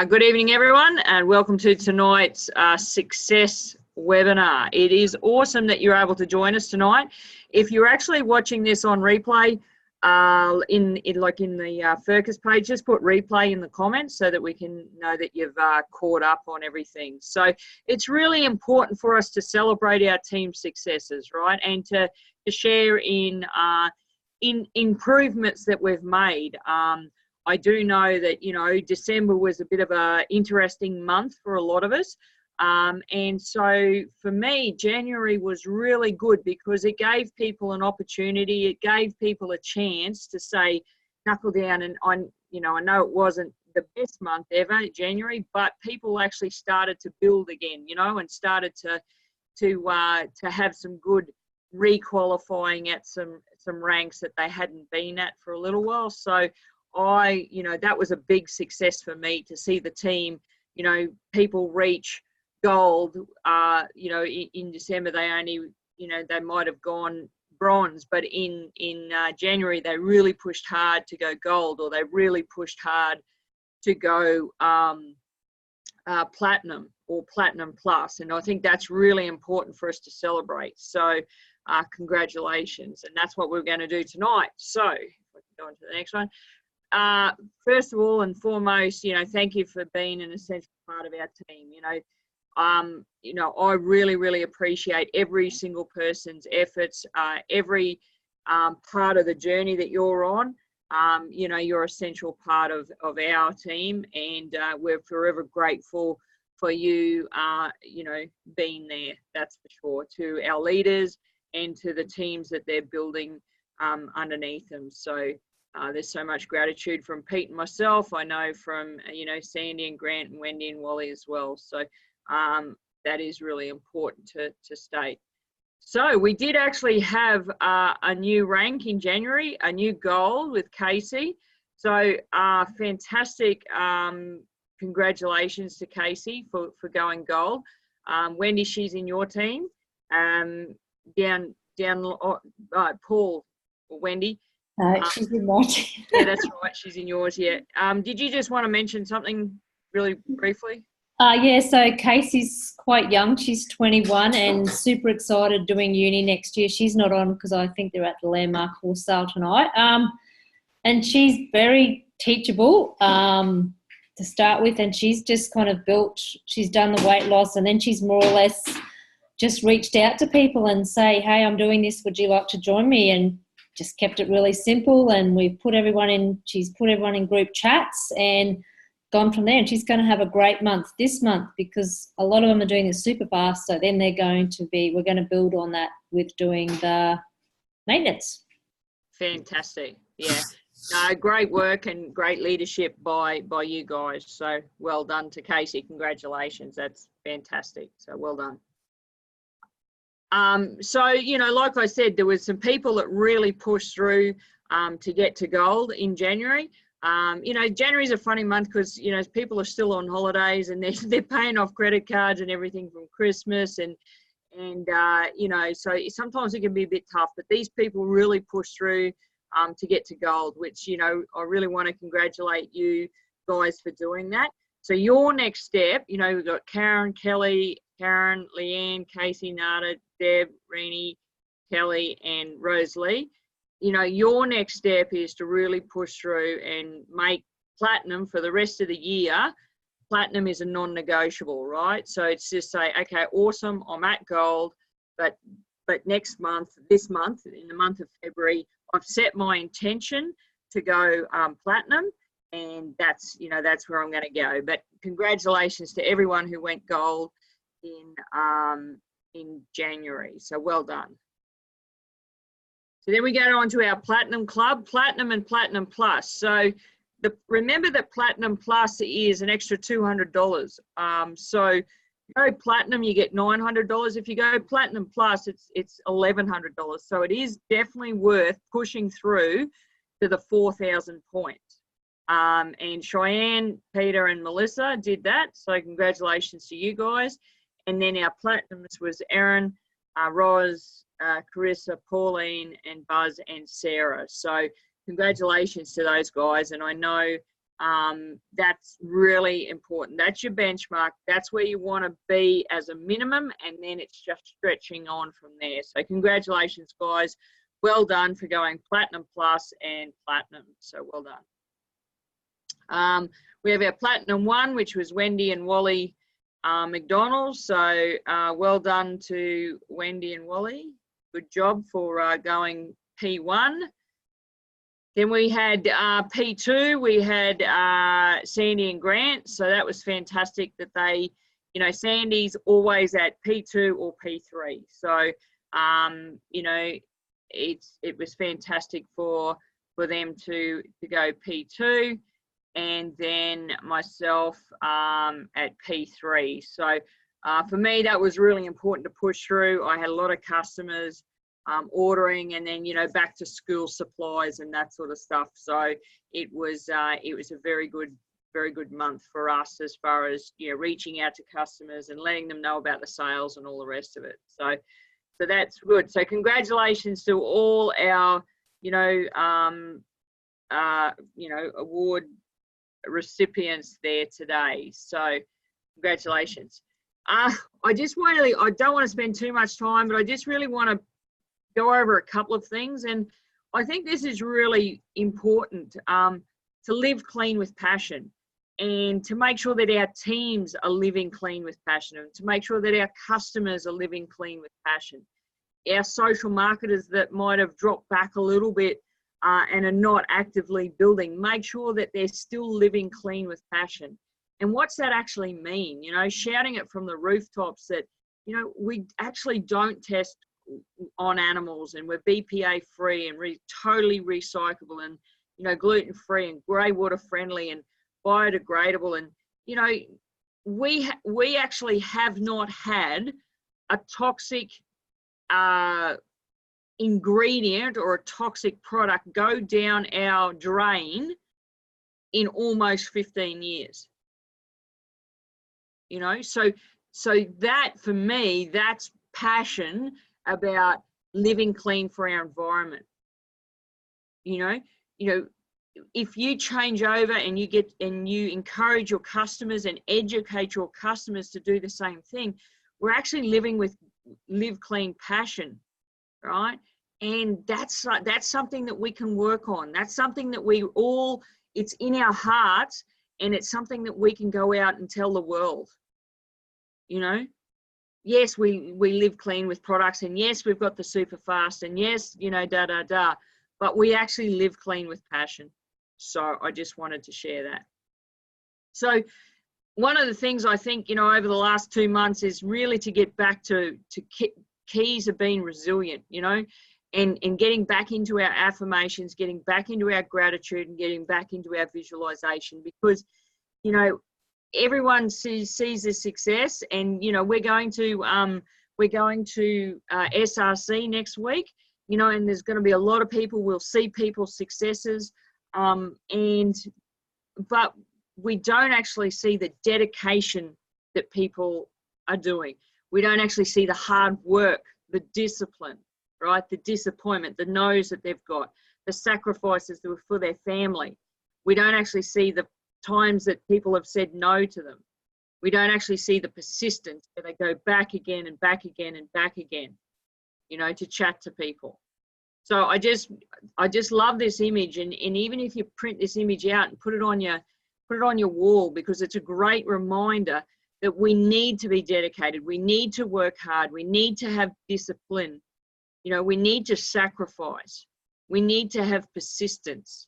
Good evening, everyone, and welcome to tonight's Success webinar. It is awesome that you're able to join us tonight. If you're actually watching this on replay, in the Furcus page, just put replay in the comments so that we can know that you've caught up on everything. So it's really important for us to celebrate our team's successes, right, and to share in improvements that we've made. I do know that, December was a bit of an interesting month for a lot of us. And so for me, January was really good because it gave people an opportunity. It gave people a chance to say, knuckle down. And I know it wasn't the best month ever, January, but people actually started to build again, and started to have some good requalifying at some ranks that they hadn't been at for a little while. So that was a big success for me to see the team, people reach gold. In December they only, they might have gone bronze, but in January they really pushed hard to go gold, or they really pushed hard to go platinum or platinum plus. And I think that's really important for us to celebrate. So congratulations. And that's what we're going to do tonight. So if I can go on to the next one. First of all and foremost, thank you for being an essential part of our team. I really, really appreciate every single person's efforts, every part of the journey that you're on. You're an essential part of our team, and we're forever grateful for you, being there, that's for sure, to our leaders and to the teams that they're building underneath them. So there's so much gratitude from Pete and myself. I know from, Sandy and Grant and Wendy and Wally as well. So that is really important to state. So we did actually have a new rank in January, a new gold with Casey. So fantastic. Congratulations to Casey for going gold. Wendy, she's in your team. Down, Paul or Wendy. She's in my team. Yeah, that's right. She's in yours. Yeah. Did you just want to mention something really briefly? Yeah. So Casey's quite young. She's 21 and super excited doing uni next year. She's not on because I think they're at the Landmark Horse Sale tonight. And she's very teachable to start with, and she's just kind of built. She's done the weight loss, and then she's more or less just reached out to people and say, "Hey, I'm doing this. Would you like to join me?" And just kept it really simple, and she's put everyone in group chats and gone from there. And she's going to have a great month this month because a lot of them are doing this super fast. So then we're going to build on that with doing the maintenance. Fantastic. Yeah. No, great work and great leadership by you guys. So well done to Casey. Congratulations. That's fantastic. So well done. So, like I said, there was some people that really pushed through to get to gold in January. January's a funny month because, people are still on holidays and they're paying off credit cards and everything from Christmas and so sometimes it can be a bit tough, but these people really pushed through to get to gold, which, I really want to congratulate you guys for doing that. So your next step, we've got Karen, Kelly, Karen, Leanne, Casey, Nada, Deb, Rennie, Kelly, and Rosalie. Your next step is to really push through and make platinum for the rest of the year. Platinum is a non-negotiable, right? So it's just say, okay, awesome, I'm at gold, but next month, this month, in the month of February, I've set my intention to go platinum, and that's where I'm going to go. But congratulations to everyone who went gold in January. So well done. So then we go on to our Platinum Club, Platinum and Platinum Plus. So remember that Platinum Plus is an extra $200. So if you go Platinum, you get $900. If you go Platinum Plus, it's $1,100. So it is definitely worth pushing through to the 4,000 points. And Cheyenne, Peter, and Melissa did that. So congratulations to you guys. And then our Platinums was Erin, Roz, Carissa, Pauline, and Buzz, and Sarah. So congratulations to those guys. And I know That's really important. That's your benchmark. That's where you want to be as a minimum, and then it's just stretching on from there. So congratulations, guys. Well done for going Platinum Plus and Platinum. So well done. We have our Platinum 1, which was Wendy and Wally McDonald. So well done to Wendy and Wally. Good job for going P1. Then we had P2, we had Sandy and Grant. So that was fantastic that they, you know, Sandy's always at P2 or P3. So, you know, it was fantastic for them to go P2, and then myself at P3. So for me, that was really important to push through. I had a lot of customers ordering, and then, you know, back to school supplies and that sort of stuff. So it was a very good month for us as far as, you know, reaching out to customers and letting them know about the sales and all the rest of it. So that's good. So congratulations to all our, you know, award recipients there today. So congratulations. I don't want to spend too much time, but I just really want to go over a couple of things. And I think this is really important, to live clean with passion, and to make sure that our teams are living clean with passion, and to make sure that our customers are living clean with passion. Our social marketers that might have dropped back a little bit and are not actively building, make sure that they're still living clean with passion. And what's that actually mean? You know, shouting it from the rooftops that, you know, we actually don't test on animals, and we're BPA free and totally recyclable, and, you know, gluten free and grey water friendly and biodegradable. And, you know, we actually have not had a toxic ingredient or a toxic product go down our drain in almost 15 years. You know, so that, for me, that's passion about living clean for our environment. You know, if you change over and you encourage your customers and educate your customers to do the same thing, we're actually living with live clean passion, right? And that's something that we can work on. That's something that it's in our hearts, and it's something that we can go out and tell the world. You know, yes, we live clean with products, and yes, we've got the super fast, and yes, you know, but we actually live clean with passion. So I just wanted to share that. So one of the things I think, you know, over the last 2 months is really to get back to keys of being resilient, you know, and getting back into our affirmations, getting back into our gratitude, and getting back into our visualization, because, you know, everyone sees this success. And, you know, we're going to SRC next week, you know, and there's going to be a lot of people. We'll see people's successes, but we don't actually see the dedication that people are doing. We don't actually see the hard work, the discipline, right? The disappointment, the no's that they've got, the sacrifices that were for their family. We don't actually see the times that people have said no to them. We don't actually see the persistence where they go back again and back again and back again, you know, to chat to people. So I just love this image, and even if you print this image out and put it on your wall, because it's a great reminder that we need to be dedicated. We need to work hard. We need to have discipline. You know, we need to sacrifice. We need to have persistence.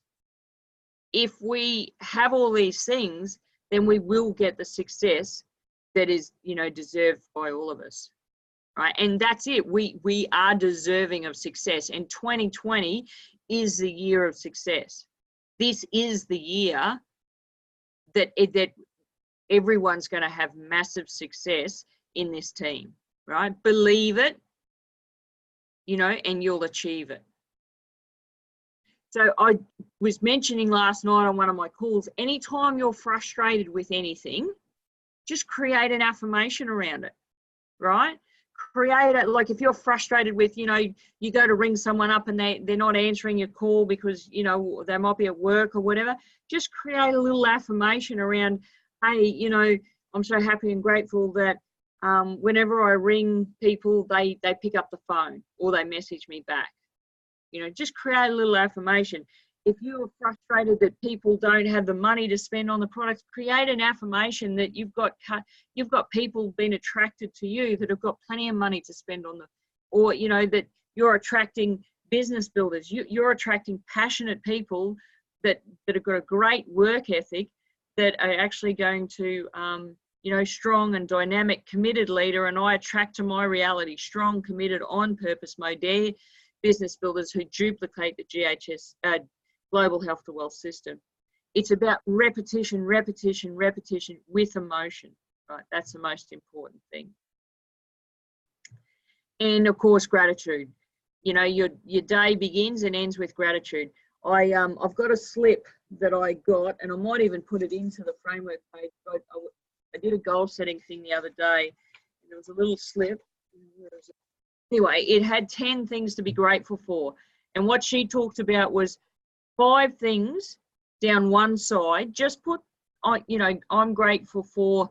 If we have all these things, then we will get the success that is, you know, deserved by all of us, right? And that's it. We are deserving of success, and 2020 is the year of success. This is the year that everyone's going to have massive success in this team, right? Believe it, you know, and you'll achieve it. So I was mentioning last night on one of my calls, anytime you're frustrated with anything, just create an affirmation around it, right? create it. Like if you're frustrated with, you know, you go to ring someone up and they're not answering your call because, you know, they might be at work or whatever, just create a little affirmation around, hey, you know, I'm so happy and grateful that whenever I ring people, they pick up the phone or they message me back. You know, just create a little affirmation. If you're frustrated that people don't have the money to spend on the products, create an affirmation that you've got people being attracted to you that have got plenty of money to spend on them, or, you know, that you're attracting business builders. You're attracting passionate people that have got a great work ethic, that are actually going to, you know, strong and dynamic, committed leader. And I attract to my reality strong, committed, on purpose, Modere business builders who duplicate the GHS, Global Health to Wealth system. It's about repetition, repetition, repetition with emotion, right? That's the most important thing. And of course, gratitude. You know, your day begins and ends with gratitude. I've got a slip that I got, and I might even put it into the framework page. I did a goal setting thing the other day, and there was a little slip. Anyway, it had 10 things to be grateful for. And what she talked about was 5 things down one side. Just put, you know, I'm grateful for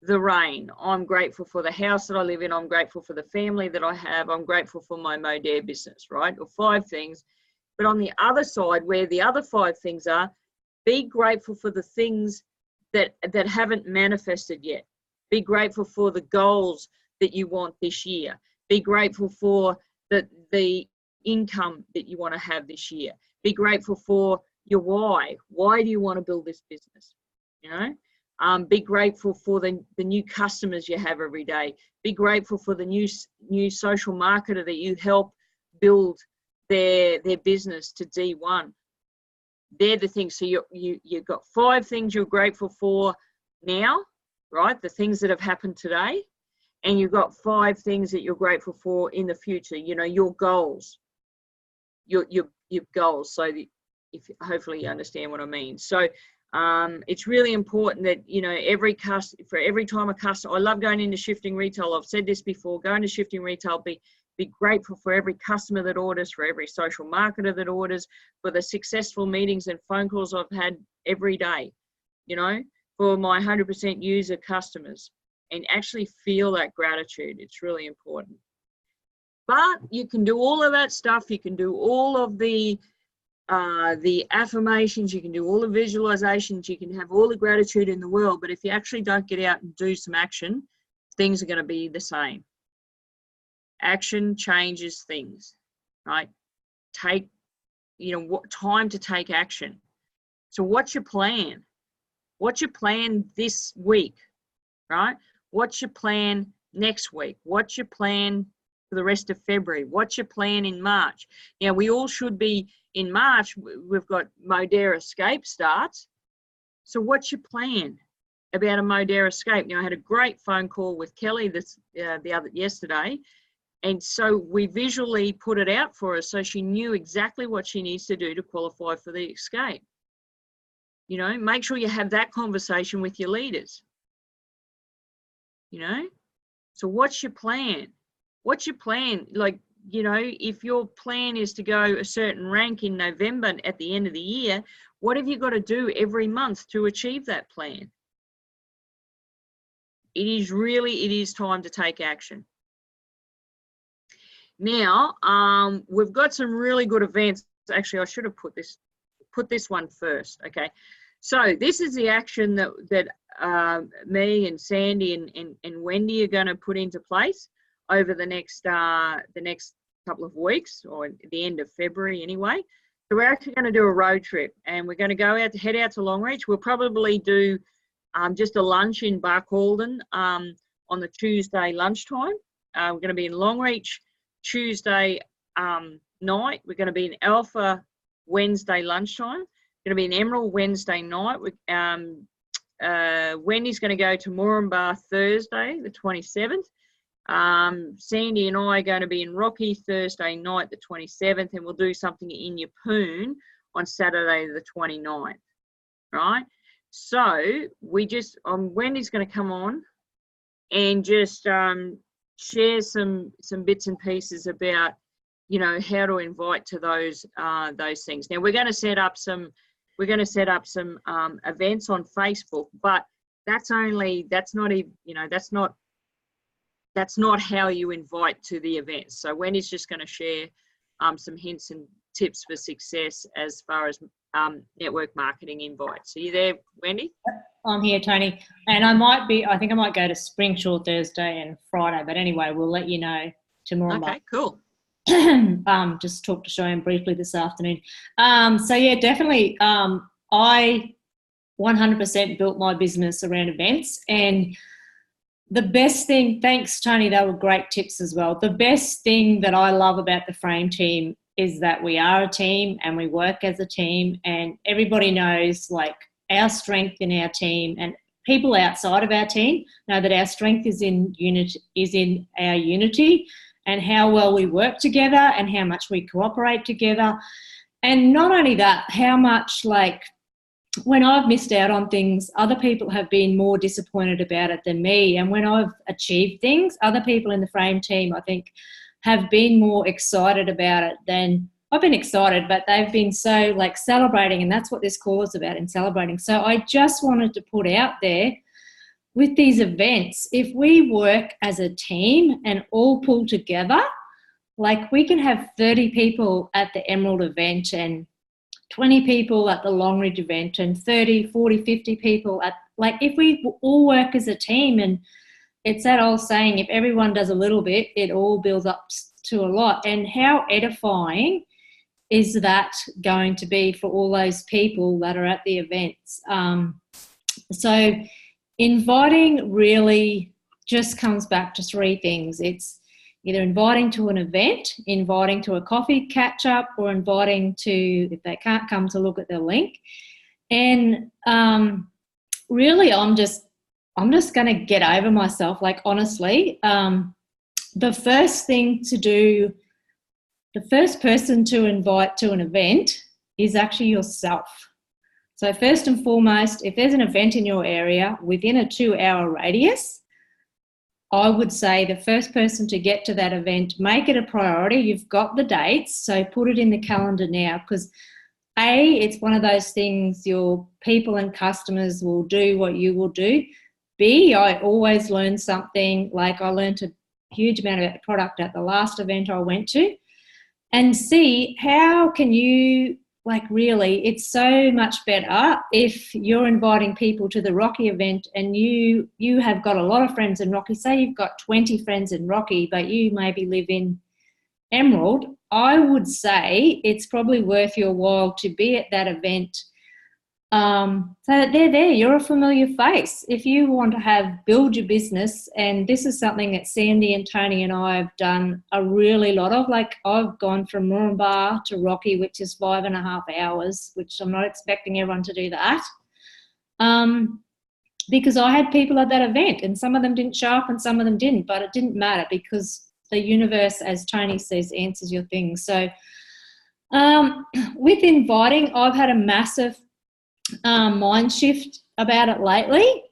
the rain. I'm grateful for the house that I live in. I'm grateful for the family that I have. I'm grateful for my Modere business, right? Or 5 things. But on the other side, where the other 5 things are, be grateful for the things that haven't manifested yet. Be grateful for the goals that you want this year. Be grateful for the income that you want to have this year. Be grateful for your why. Why do you want to build this business? You know, be grateful for the new customers you have every day. Be grateful for the new social marketer that you help build their business to D1. They're the things. So you've got 5 things you're grateful for now, right? The things that have happened today. And you've got 5 things that you're grateful for in the future. You know, your goals, your goals. So hopefully you understand what I mean. So it's really important that, you know, for every time a customer, I love going into Shifting Retail. I've said this before, go into Shifting Retail, be grateful for every customer that orders, for every social marketer that orders, for the successful meetings and phone calls I've had every day, you know, for my 100% user customers, and actually feel that gratitude. It's really important. But you can do all of that stuff. You can do all of the affirmations. You can do all the visualizations. You can have all the gratitude in the world. But if you actually don't get out and do some action, things are going to be the same. Action changes things, right? Take, you know, what time to take action. So what's your plan? What's your plan this week, right? What's your plan next week? What's your plan for the rest of February? What's your plan in March? Now, we all should be in March. We've got Modere Escape starts. So what's your plan about a Modere Escape? Now, I had a great phone call with Kelly yesterday. And so we visually put it out for her so she knew exactly what she needs to do to qualify for the escape. You know, make sure you have that conversation with your leaders. You know, so what's your plan? What's your plan? Like, you know, if your plan is to go a certain rank in November at the end of the year, what have you got to do every month to achieve that plan? It is time to take action. Now, we've got some really good events. Actually, I should have put this one first. Okay, so this is the action that me and Sandy and Wendy are going to put into place over the next couple of weeks, or at the end of February anyway. So we're actually going to do a road trip, and we're going to head out to Longreach. We'll probably do just a lunch in Barcaldine on the Tuesday lunchtime. We're going to be in Longreach Tuesday night. We're going to be in Alpha Wednesday lunchtime. We're going to be in Emerald Wednesday night. Wendy's going to go to Moranbah Thursday, the 27th. Sandy and I are going to be in Rocky Thursday night, the 27th, and we'll do something in Yeppoon on Saturday, the 29th, right? So Wendy's going to come on and just share some bits and pieces about, you know, how to invite to those things. Now we're going to set up some events on Facebook, but that's not even, you know, that's not how you invite to the events. So Wendy's just going to share some hints and tips for success as far as network marketing invites. Are you there, Wendy? I'm here, Tony. And I think I might go to Springshaw Thursday and Friday, but anyway, we'll let you know tomorrow. Okay, cool. Just talked to Cheyenne briefly this afternoon. So yeah, definitely. I 100% built my business around events, and the best thing, thanks Tony, they were great tips as well. The best thing that I love about the Frame team is that we are a team and we work as a team, and everybody knows like our strength in our team, and people outside of our team know that our strength is in our unity and how well we work together and how much we cooperate together. And not only that, how much like when I've missed out on things, other people have been more disappointed about it than me. And when I've achieved things, other people in the Frame team, I think, have been more excited about it than I've been excited, but they've been so like celebrating, and that's what this call is about, in celebrating. So I just wanted to put out there with these events, if we work as a team and all pull together, like we can have 30 people at the Emerald event and 20 people at the Longridge event and 30, 40, 50 people at, like if we all work as a team, and it's that old saying, if everyone does a little bit, it all builds up to a lot. And how edifying is that going to be for all those people that are at the events? So inviting really just comes back to three things. It's either inviting to an event, inviting to a coffee catch up, or inviting to, if they can't come, to look at the link. And really I'm just going to get over myself. Like honestly, the first thing to do, the first person to invite to an event is actually yourself. So first and foremost, if there's an event in your area within a 2-hour radius, I would say the first person to get to that event, make it a priority. You've got the dates, so put it in the calendar now, because A, it's one of those things your people and customers will do what you will do. B, I always learn something. Like I learned a huge amount about the product at the last event I went to. And C, how can you, like really, it's so much better if you're inviting people to the Rocky event and you have got a lot of friends in Rocky. Say you've got 20 friends in Rocky, but you maybe live in Emerald. I would say it's probably worth your while to be at that event, so that they're there, you're a familiar face. If you want to build your business, and this is something that Sandy and Tony and I have done a really lot of, like I've gone from Moranbah to Rocky, which is 5.5 hours, which I'm not expecting everyone to do that, because I had people at that event and some of them didn't show up and some of them didn't, but it didn't matter because the universe, as Tony says, answers your things. So with inviting, I've had a massive mind shift about it lately,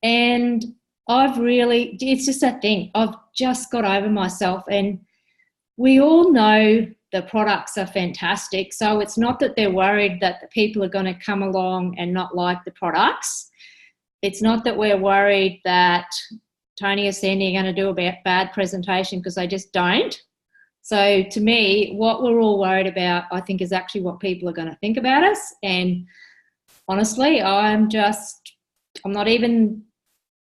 and it's just that thing, I've just got over myself. And we all know the products are fantastic, so it's not that they're worried that the people are going to come along and not like the products. It's not that we're worried that Tony or Sandy are going to do a bad presentation, because they just don't. So to me, what we're all worried about, I think, is actually what people are going to think about us. And honestly, I'm not even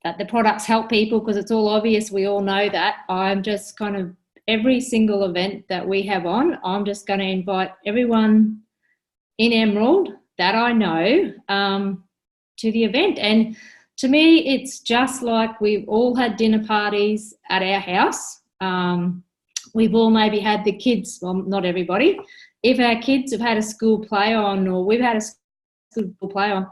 that the products help people, because it's all obvious. We all know that. I'm just kind of, every single event that we have on, I'm just going to invite everyone in Emerald that I know to the event. And to me, it's just like we've all had dinner parties at our house. We've all maybe had the kids, well, not everybody. If our kids have had a school play on, or we've had a school play on,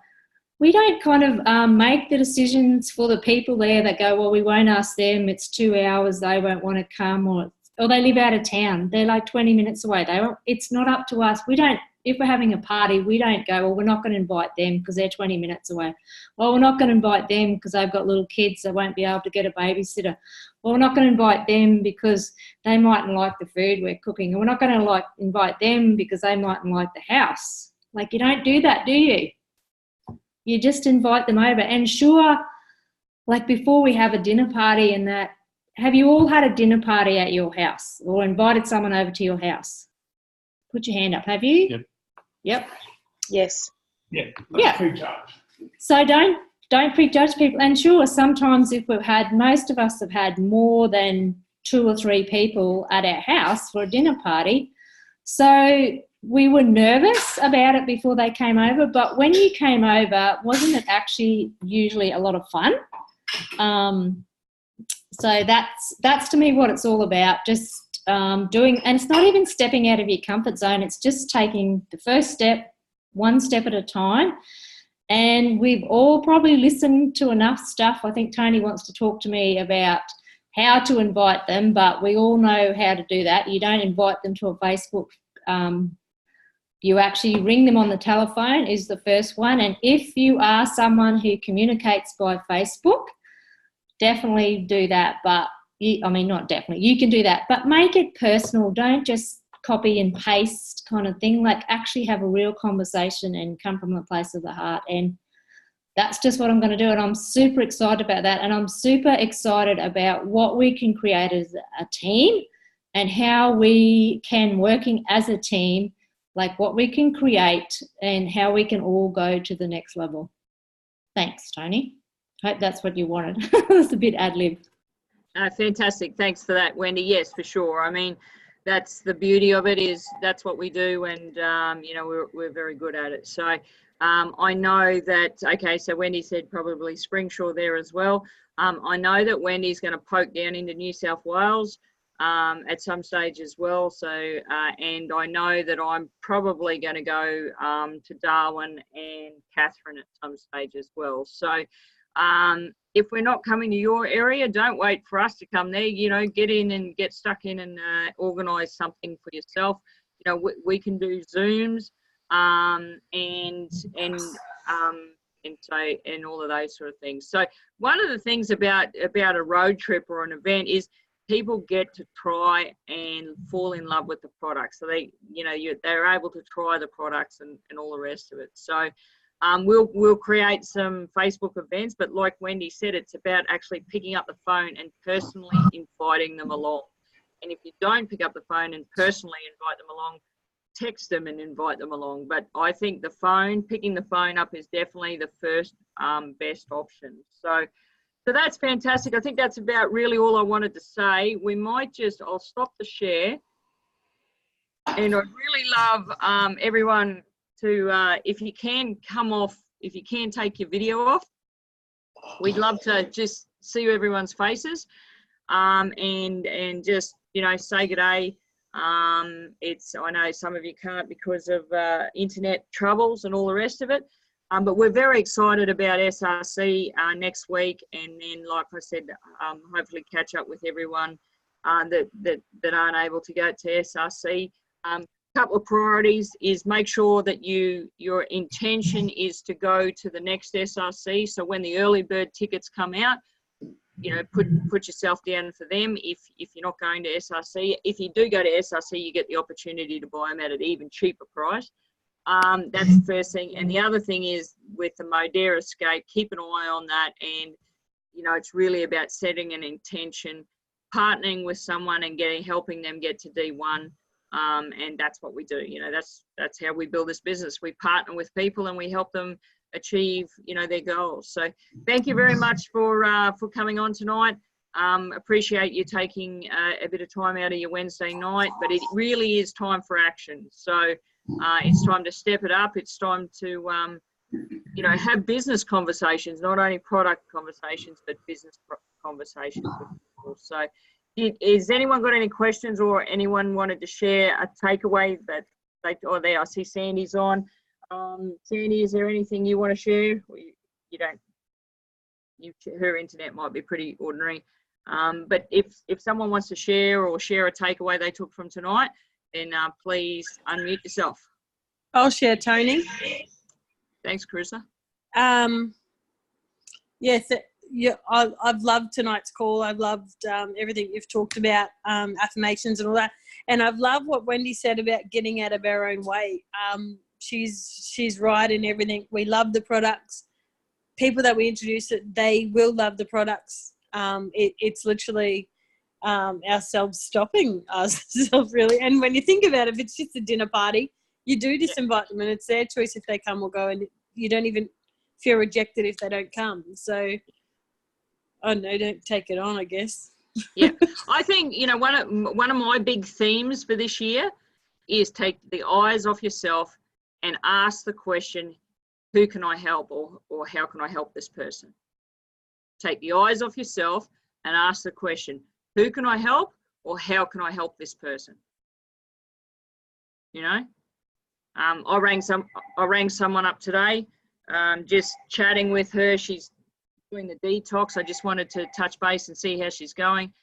we don't kind of make the decisions for the people there that go, well, we won't ask them, it's 2 hours, they won't want to come, or they live out of town, they're like 20 minutes away. It's not up to us. We don't if we're having a party, we don't go, well, we're not going to invite them because they're 20 minutes away. Well, we're not going to invite them because they've got little kids, they won't be able to get a babysitter. Well, we're not going to invite them because they mightn't like the food we're cooking. And we're not going to invite them because they mightn't like the house. Like, you don't do that, do you? You just invite them over. And sure, like before we have a dinner party and that, have you all had a dinner party at your house or invited someone over to your house? Put your hand up. Have you? Yep. Yep. Yes. Yeah. Yeah. Prejudge. So don't prejudge people. And sure, sometimes if most of us have had more than 2 or 3 people at our house for a dinner party. So we were nervous about it before they came over. But when you came over, wasn't it actually usually a lot of fun? So that's to me what it's all about, just doing, and it's not even stepping out of your comfort zone, it's just taking the first step, one step at a time. And we've all probably listened to enough stuff. I think Tony wants to talk to me about how to invite them, but we all know how to do that. You don't invite them to a Facebook. You actually ring them on the telephone is the first one. And if you are someone who communicates by Facebook, definitely do that, but not definitely, you can do that, but make it personal. Don't just copy and paste kind of thing. Like, actually have a real conversation and come from a place of the heart. And that's just what I'm going to do. And I'm super excited about that. And I'm super excited about what we can create as a team and how we can, working as a team, like what we can create and how we can all go to the next level. Thanks, Tony. Hope that's what you wanted. It's a bit ad-lib. Fantastic. Thanks for that, Wendy. Yes, for sure. I mean, that's the beauty of it, is that's what we do, and we're very good at it. So I know that, okay, so Wendy said probably Springshaw there as well. I know that Wendy's going to poke down into New South Wales at some stage as well. So and I know that I'm probably going to go to Darwin and Catherine at some stage as well. So if we're not coming to your area, don't wait for us to come there. Get in and get stuck in and organise something for yourself. We can do Zooms and all of those sort of things. So one of the things about a road trip or an event is people get to try and fall in love with the product. So they're able to try the products and all the rest of it. So we'll create some Facebook events, but like Wendy said, it's about actually picking up the phone and personally inviting them along. And if you don't pick up the phone and personally invite them along, text them and invite them along. But I think picking the phone up is definitely the first best option. So that's fantastic. I think that's about really all I wanted to say. I'll stop the share. And I'd really love everyone to, if you can take your video off, we'd love to just see everyone's faces and just, say good day. I know some of you can't because of internet troubles and all the rest of it. But we're very excited about SRC next week, and then, like I said, hopefully catch up with everyone that aren't able to go to SRC. Couple of priorities is make sure that your intention is to go to the next SRC. So when the early bird tickets come out, put yourself down for them if you're not going to SRC. If you do go to SRC, you get the opportunity to buy them at an even cheaper price. That's the first thing. And the other thing is with the Modera Escape, keep an eye on that. And, it's really about setting an intention, partnering with someone and helping them get to D1. And that's what we do. That's how we build this business. We partner with people and we help them achieve, their goals. So thank you very much for coming on tonight. Appreciate you taking a bit of time out of your Wednesday night, but it really is time for action. So it's time to step it up. It's time to, have business conversations, not only product conversations, but business conversations with people. So has anyone got any questions or anyone wanted to share a takeaway that there, I see Sandy's on. Sandy, is there anything you want to share? You don't, her internet might be pretty ordinary. But if someone wants to share a takeaway they took from tonight, then please unmute yourself. I'll share, Tony. Thanks, Carissa. Yes, I've loved tonight's call. I've loved everything you've talked about, affirmations and all that. And I've loved what Wendy said about getting out of our own way. She's right in everything. We love the products. People that we introduce it, they will love the products. It's literally ourselves stopping ourselves, really. And when you think about it, if it's just a dinner party, you do disinvite them, and it's their choice if they come or go, and you don't even feel rejected if they don't come. So, I don't know, don't take it on, I guess. Yeah, I think, you know, one of my big themes for this year is take the eyes off yourself and ask the question, who can I help, or how can I help this person? Take the eyes off yourself and ask the question, who can I help, or how can I help this person? You know, I rang someone up today, just chatting with her. She's doing the detox. I just wanted to touch base and see how she's going.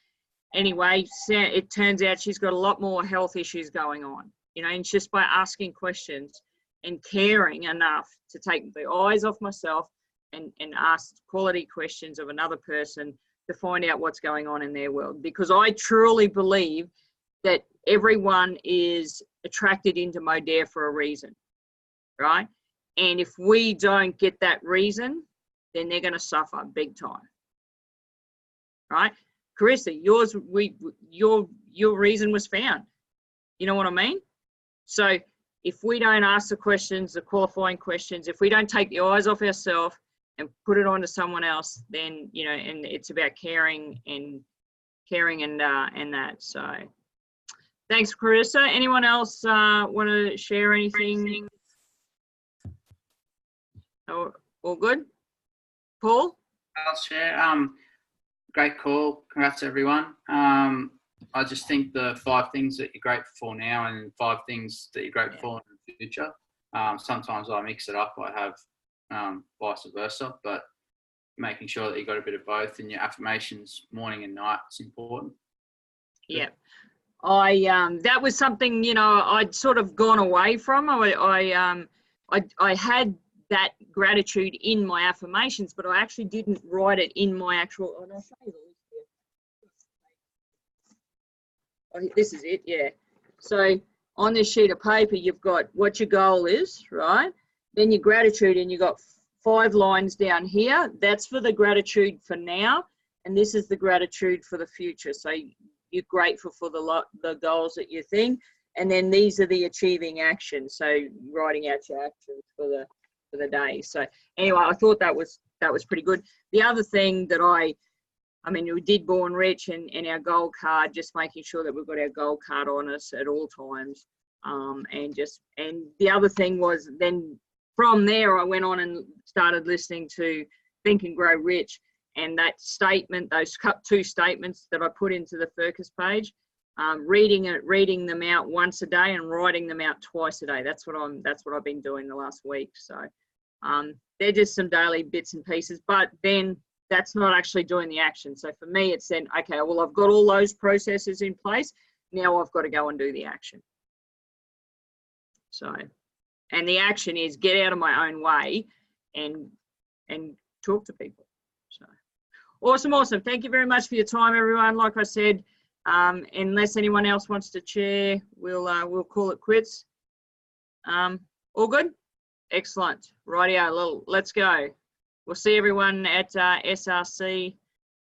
Anyway, it turns out she's got a lot more health issues going on, you know, and just by asking questions and caring enough to take the eyes off myself and ask quality questions of another person to find out what's going on in their world. Because I truly believe that everyone is attracted into Modere for a reason, right? And if we don't get that reason, then they're going to suffer big time, right? Carissa, your reason was found. You know what I mean? So if we don't ask the questions, the qualifying questions, if we don't take the eyes off ourselves and put it onto someone else, then, you know, and it's about caring and that. So thanks, Carissa. Anyone else want to share anything? All good? Paul? I'll share. Great call. Congrats, everyone. I just think the 5 things that you're grateful for now and 5 things that you're grateful for in the future. Sometimes I mix it up. I have vice versa, but making sure that you got a bit of both in your affirmations morning and night is important. Yeah. That was something, you know, I'd sort of gone away from. I had that gratitude in my affirmations, but I actually didn't write it in my actual. Oh, I'll show you the list here. This is it, yeah. So on this sheet of paper, you've got what your goal is, right? Then your gratitude, and you've got 5 lines down here. That's for the gratitude for now, and this is the gratitude for the future. So you're grateful for the goals that you think, and then these are the achieving actions. So writing out your actions for the day. So anyway, I thought that was pretty good. The other thing that I mean, we did Born Rich and our goal card, just making sure that we've got our goal card on us at all times. And the other thing was, then from there I went on and started listening to Think and Grow Rich, and that statement, those 2 statements that I put into the focus page, reading them out once a day and writing them out twice a day. That's what I've been doing the last week. So they're just some daily bits and pieces, but then that's not actually doing the action. So for me, it's then, okay, well, I've got all those processes in place. Now I've got to go and do the action. So, and the action is get out of my own way and talk to people. So awesome. Thank you very much for your time, everyone. Like I said, unless anyone else wants to chair, we'll call it quits. All good? Excellent. Rightio, let's go. We'll see everyone at SRC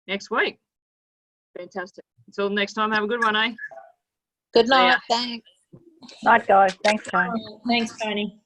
next week. Fantastic. Until next time, have a good one, eh? Good night. Thanks. Night, guys. Thanks, Tony. Thanks, Tony.